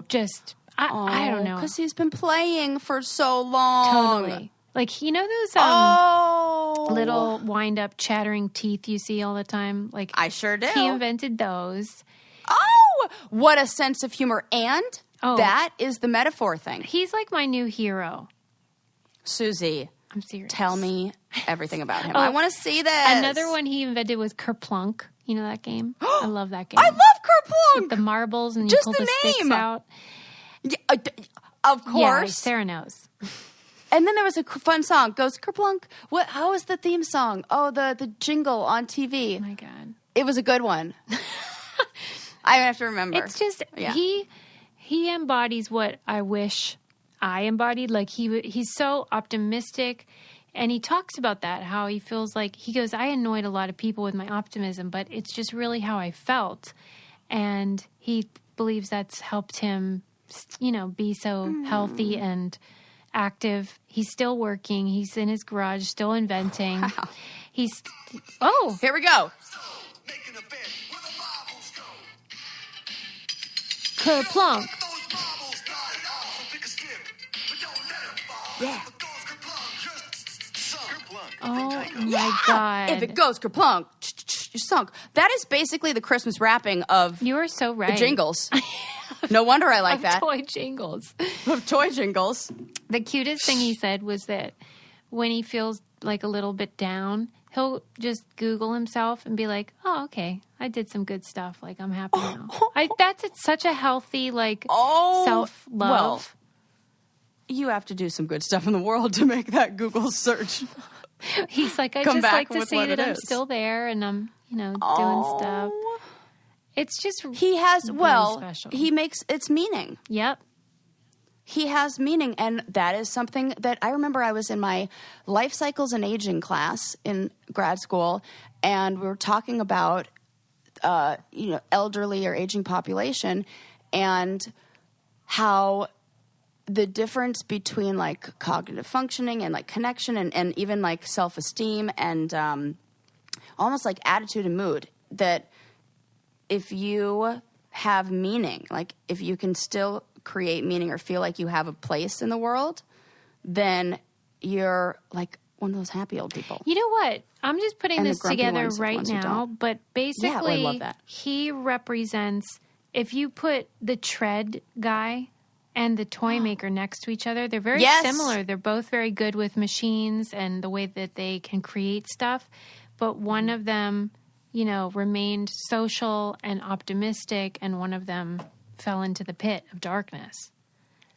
just, I don't know. Because he's been playing for so long. Totally. Like, you know those little wind-up chattering teeth you see all the time? Like, I sure do. He invented those. Oh, what a sense of humor. And that is the metaphor thing. He's like my new hero. Susie, I'm serious. Tell me everything about him. I want to see this. Another one he invented was Kerplunk. You know that game? I love that game. I love Kerplunk. With the marbles and you Just pull the the sticks name. out. Yeah, of course. Yeah, Sarah knows. And then there was a fun song. Goes Kerplunk. How was the theme song? Oh, the jingle on TV. Oh my God. It was a good one. I have to remember. It's just he embodies what I wish I embodied. Like he's so optimistic, and he talks about that, how he feels like, he goes, I annoyed a lot of people with my optimism, but it's just really how I felt. And he believes that's helped him, be so healthy and active. He's still working. He's in his garage, still inventing. Wow. Here we go. Kerplunk. Yeah. Oh my God. If it goes Kerplunk, you're sunk. That is basically the Christmas wrapping of You are so right. the jingles. No wonder I like that. Toy jingles. Of toy jingles. The cutest thing he said was that when he feels like a little bit down, he'll just Google himself and be like, oh, okay, I did some good stuff. Like, I'm happy now. That's such a healthy, self-love. Well, you have to do some good stuff in the world to make that Google search. He's like, I Come just back like to with see what that it I'm is. still there and I'm, doing stuff. It's just He has, really special. he makes its meaning. Yep. He has meaning, and that is something that I remember. I was in my life cycles and aging class in grad school, and we were talking about, elderly or aging population, and how the difference between like cognitive functioning and like connection and even like self-esteem and almost like attitude and mood, that if you have meaning, like if you can still create meaning or feel like you have a place in the world, then you're like one of those happy old people. You know what? I'm just putting And the this grumpy together ones, the right ones who now, don't. but basically I love that. he represents, if you put the tread guy and the toy maker next to each other, they're very similar. They're both very good with machines and the way that they can create stuff, but one of them, remained social and optimistic, and one of them fell into the pit of darkness.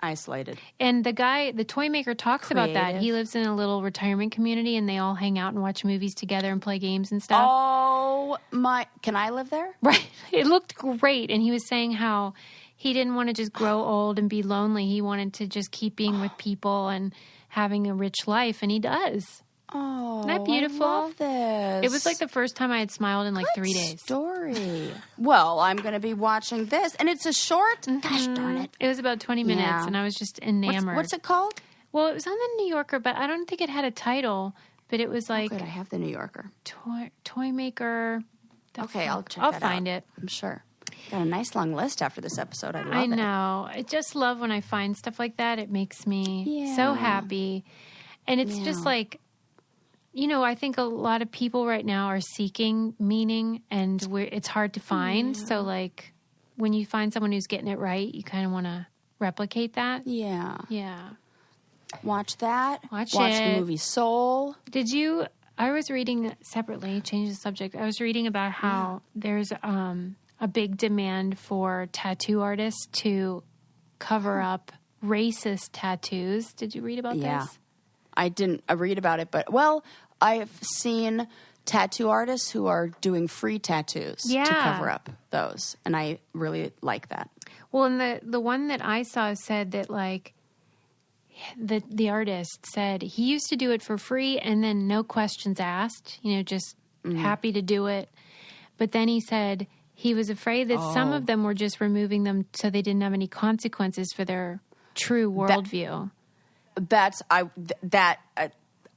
Isolated. And the toy maker talks about that. Creative. He lives in a little retirement community, and they all hang out and watch movies together and play games and stuff. Oh, my. Can I live there? Right. It looked great. And he was saying how he didn't want to just grow old and be lonely. He wanted to just keep being with people and having a rich life, and he does. Oh, Isn't that beautiful? I love this. It was like the first time I had smiled in like 3 days. Story. Well, I'm going to be watching this, and it's a short. Gosh darn it! It was about 20 minutes, Yeah. and I was just enamored. What's it called? Well, it was on the New Yorker, but I don't think it had a title. But it was like Good, I have the New Yorker. toy maker. Okay, I'll check I'll that find out. it. I'm sure. Got a nice long list after this episode. I love it. I know. I just love when I find stuff like that. It makes me so happy. And it's just like, I think a lot of people right now are seeking meaning, and it's hard to find. So, like, when you find someone who's getting it right, you kind of want to replicate that. Yeah. Yeah. Watch that. Watch the it. movie Soul. I was reading separately, change the subject. I was reading about how there's a big demand for tattoo artists to cover up racist tattoos. Did you read about this? I didn't read about it, but, I've seen tattoo artists who are doing free tattoos to cover up those, and I really like that. Well, and the one that I saw said that, like, the artist said he used to do it for free and then no questions asked, just happy to do it. But then he said he was afraid that some of them were just removing them so they didn't have any consequences for their true worldview.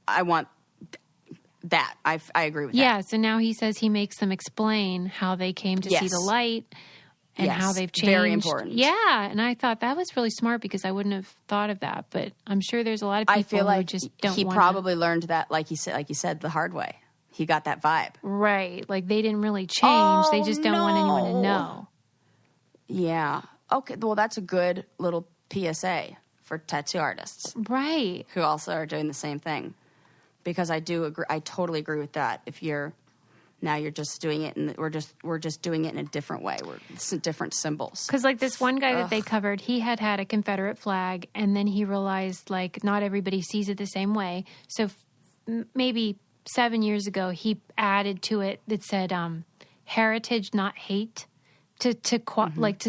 I want that. I agree with that. Yeah, so now he says he makes them explain how they came to see the light and how they've changed. Very important. Yeah, and I thought that was really smart because I wouldn't have thought of that. But I'm sure there's a lot of people I feel like who just don't he want probably learned that, like you said, the hard way. He got that vibe. Right. Like they didn't really change. They just don't want anyone to know. Yeah. Okay. Well, that's a good little PSA for tattoo artists. Right. Who also are doing the same thing. Because I do agree. I totally agree with that. If you're just doing it, and we're just doing it in a different way. It's different symbols. Because like this one guy that they covered, he had a Confederate flag, and then he realized like not everybody sees it the same way. So maybe 7 years ago, he added to it that said "heritage, not hate," to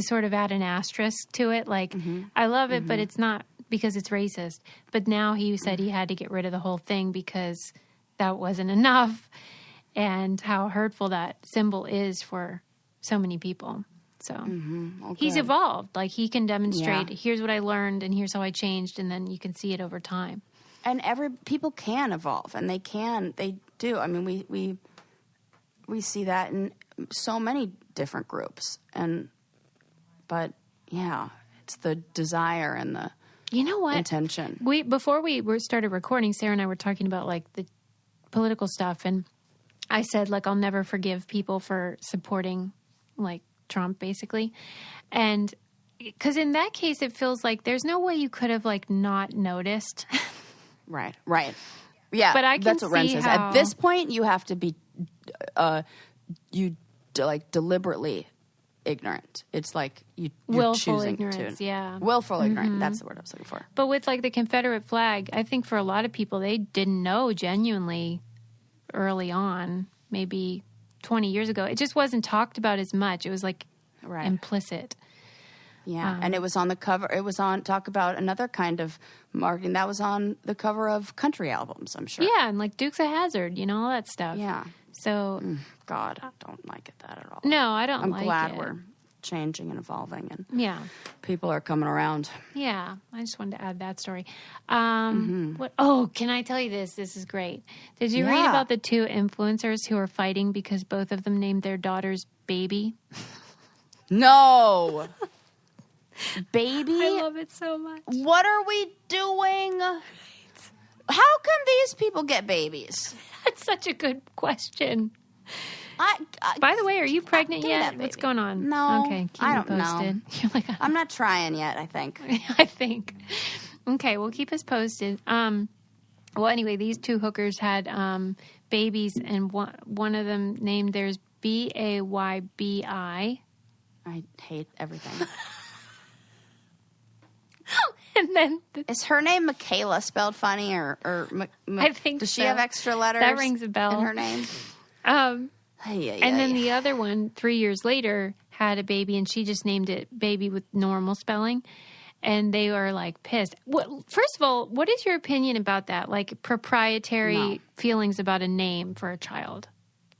sort of add an asterisk to it. Like I love it, but it's not because it's racist. But now he said he had to get rid of the whole thing because that wasn't enough. And how hurtful that symbol is for so many people. So he's evolved. Like he can demonstrate, here's what I learned and here's how I changed. And then you can see it over time. And people can evolve, and they do. I mean, we see that in so many different groups. But it's the desire and the intention. Before we started recording, Sarah and I were talking about like the political stuff, and I said, like, I'll never forgive people for supporting, like, Trump, basically. And because in that case, it feels like there's no way you could have, like, not noticed. Right. Yeah, but I can that's what Ren see says. how... At this point, you have to be, deliberately ignorant. It's like you're willful choosing ignorance, to. yeah. Willful ignorance. That's the word I was looking for. But with, like, the Confederate flag, I think for a lot of people, they didn't know genuinely early on, maybe 20 years ago. It just wasn't talked about as much. It was like implicit. Yeah. And it was on the cover. It was on, talk about another kind of marketing. That was on the cover of country albums, I'm sure. Yeah. And like Dukes of Hazzard, all that stuff. Yeah. So. God, I don't like it that at all. No, I don't like it. I'm glad we're changing and evolving, and people are coming around. Yeah, I just wanted to add that story. What? Oh, can I tell you this? This is great. Did you read about the two influencers who are fighting because both of them named their daughters Baby? No. Baby? I love it so much. What are we doing? How come these people get babies? That's such a good question. By the way, are you pregnant yet? What's going on? No. Okay, keep I me don't posted. know. You're like, I'm not trying yet, I think. I think. Okay, well, keep us posted. Well, anyway, these two hookers had babies, and one of them named theirs Baybi. I hate everything. And then is her name Michaela spelled funny I think does she so. have extra letters? That rings a bell in her name. And then the other one, 3 years later, had a baby, and she just named it Baby with normal spelling. And they were like pissed. First of all, what is your opinion about that? Like proprietary feelings about a name for a child?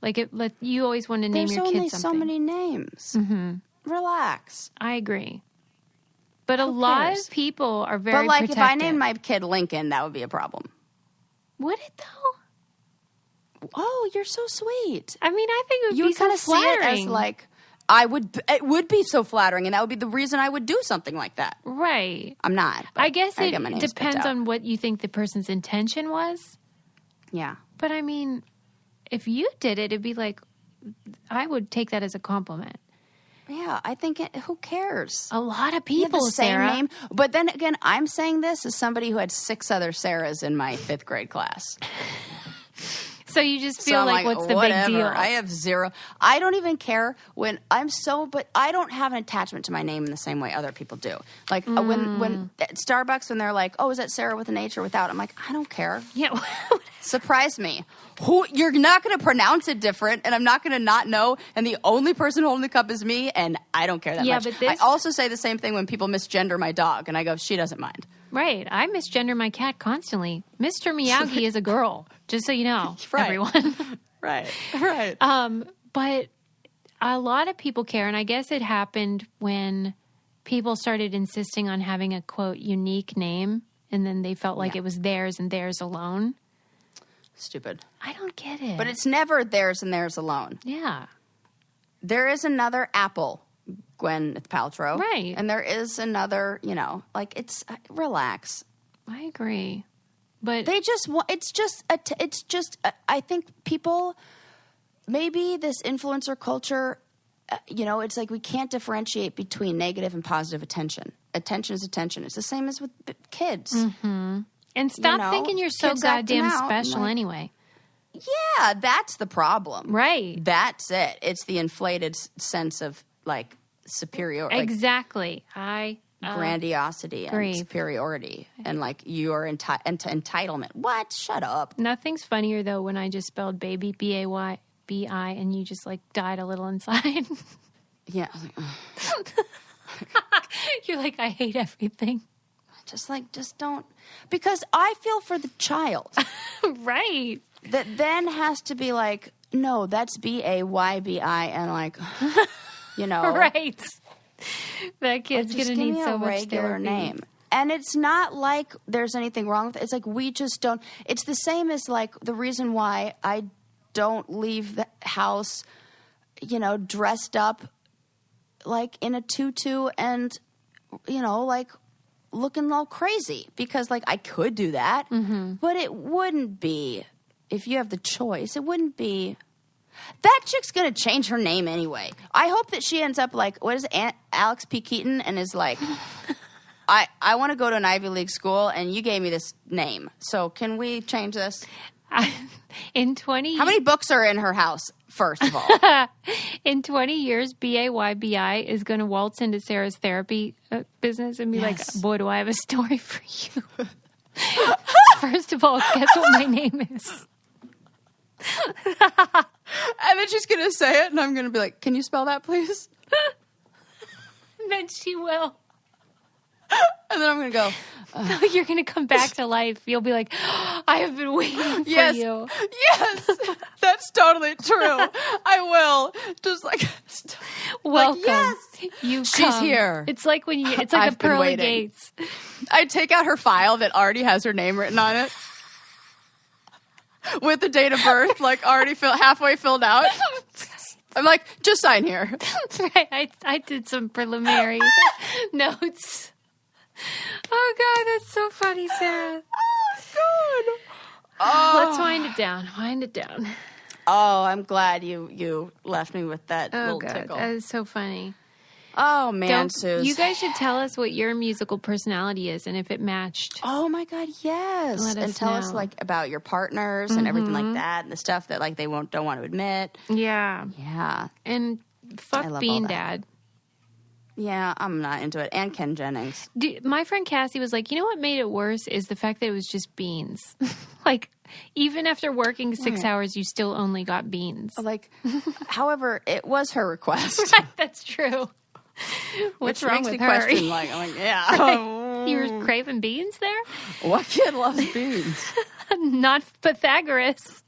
Like you always want to name your kid something. There's only so many names. Mm-hmm. Relax. I agree. But a lot of people are very protective. If I named my kid Lincoln, that would be a problem. Would it though? Oh, you're so sweet. I mean, I think it would you be so flattering. See it as like, it would be so flattering, and that would be the reason I would do something like that. Right. I'm not. I guess it depends on what you think the person's intention was. Yeah. But I mean, if you did it, it'd be like, I would take that as a compliment. Yeah, I think who cares? A lot of people, the same Sarah. name. But then again, I'm saying this as somebody who had 6 other Sarahs in my 5th grade class. So you just feel like, what's the big deal? I have 0. I don't even care when but I don't have an attachment to my name in the same way other people do. Like when at Starbucks, when they're like, oh, is that Sarah with an H or without? I'm like, I don't care. Yeah. Surprise me. You're not going to pronounce it different, and I'm not going to not know, and the only person holding the cup is me, and I don't care that much. But I also say the same thing when people misgender my dog, and I go, she doesn't mind. Right. I misgender my cat constantly. Mr. Miyagi is a girl, just so you know, right. everyone. Right. But a lot of people care, and I guess it happened when people started insisting on having a, quote, unique name, and then they felt like it was theirs and theirs alone. Stupid. I don't get it. But it's never theirs and theirs alone. Yeah. There is another Apple, Gwyneth Paltrow. Right. And there is another, it's, relax. I agree. But they just, I think people, maybe this influencer culture, it's like we can't differentiate between negative and positive attention. Attention is attention. It's the same as with kids. Mm-hmm. And stop thinking you're so goddamn special anyway. Yeah, that's the problem. Right. That's it. It's the inflated sense of, like, superiority. Exactly. Grandiosity and superiority. And, like, your entitlement. What? Shut up. Nothing's funnier, though, when I just spelled baby, B-A-Y-B-I, and you just, like, died a little inside. Yeah. You're like, I hate everything. Just don't. Because I feel for the child. Right. That then has to be like, no, that's B-A-Y-B-I, and like, Right. That kid's going to need so much regular therapy. name. And it's not like there's anything wrong with it. It's like we just don't. It's the same as like the reason why I don't leave the house, dressed up like in a tutu and, like looking all crazy. Because like I could do that, but it wouldn't be, if you have the choice, it wouldn't be. That chick's going to change her name anyway. I hope that she ends up like, what is it, Alex P. Keaton, and is like, I want to go to an Ivy League school, and you gave me this name. So can we change this? In 20 How many books are in her house, first of all? In 20 years, B-A-Y-B-I is going to waltz into Sarah's therapy business and be like, boy, do I have a story for you. First of all, guess what my name is? And then she's going to say it, and I'm going to be like, can you spell that, please? And then she will. And then I'm going to go, no, you're going to come back to life. You'll be like, I have been waiting for you. Yes, that's totally true. I will. Just like, welcome. Like, yes, she's here. It's like when it's like the pearly gates. I take out her file that already has her name written on it. With the date of birth, like already halfway filled out. I'm like, just sign here. That's right. I did some preliminary notes. Oh, God, that's so funny, Sarah. Oh, God. Oh. Let's wind it down. Wind it down. Oh, I'm glad you left me with that little tickle. That is so funny. Oh, man, Suze. You guys should tell us what your musical personality is and if it matched. Oh, my God, yes. Let us and tell know. us, like, about your partners and everything like that and the stuff that, like, they don't want to admit. Yeah. Yeah. And fuck Bean Dad. Yeah, I'm not into it. And Ken Jennings. My friend Cassie was like, you know what made it worse is the fact that it was just beans. Like, even after working 6 hours, you still only got beans. Like, however, it was her request. Right, that's true. What's wrong with her? Question, like, I'm like, yeah. Right. You were craving beans there? What kid loves beans? Not Pythagoras.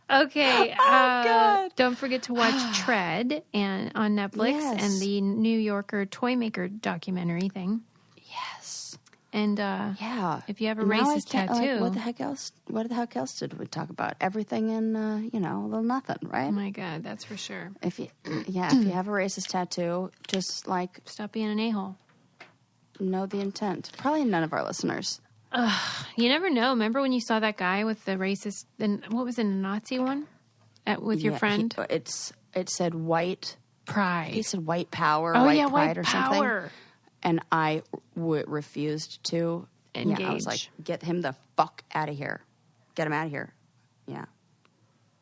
Okay. God. Don't forget to watch Tread on Netflix and the New Yorker toy maker documentary thing. Yes. And if you have a racist tattoo, like, what the heck else? What the heck else did we talk about? Everything in a little nothing, right? oh my God, that's for sure. If you have a racist tattoo, just like Stop being an a-hole. know the intent. Probably none of our listeners. You never know. Remember when you saw that guy with the racist? And what was it, a Nazi one? With your friend? It said white pride. He said white power, Oh white yeah, pride white or power. something. And I refused to engage. Yeah, I was like, get him the fuck out of here. Get him out of here. Yeah.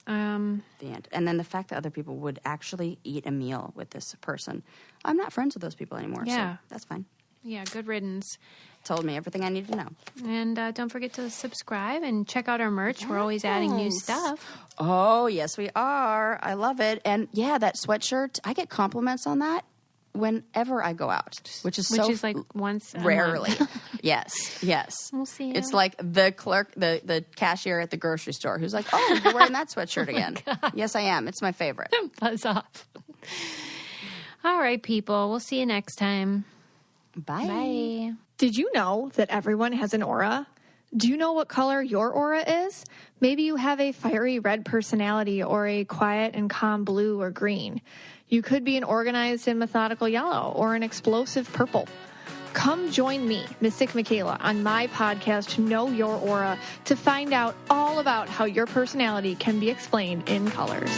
The end. And then the fact that other people would actually eat a meal with this person. I'm not friends with those people anymore. Yeah. So that's fine. Yeah, good riddance. Told me everything I need to know. And don't forget to subscribe and check out our merch. We're always adding new stuff. Oh, yes, we are. I love it. And yeah, that sweatshirt, I get compliments on that whenever I go out, which is like once a rarely. month. Yes. We'll see. It's like the clerk, the cashier at the grocery store who's like, oh, you're wearing that sweatshirt again. Yes, I am. It's my favorite. Buzz off. All right, people. We'll see you next time. Bye. Bye. Did you know that everyone has an aura? Do you know what color your aura is? Maybe you have a fiery red personality or a quiet and calm blue or green. You could be an organized and methodical yellow or an explosive purple. Come join me, Mystic Michaela, on my podcast, Know Your Aura, to find out all about how your personality can be explained in colors.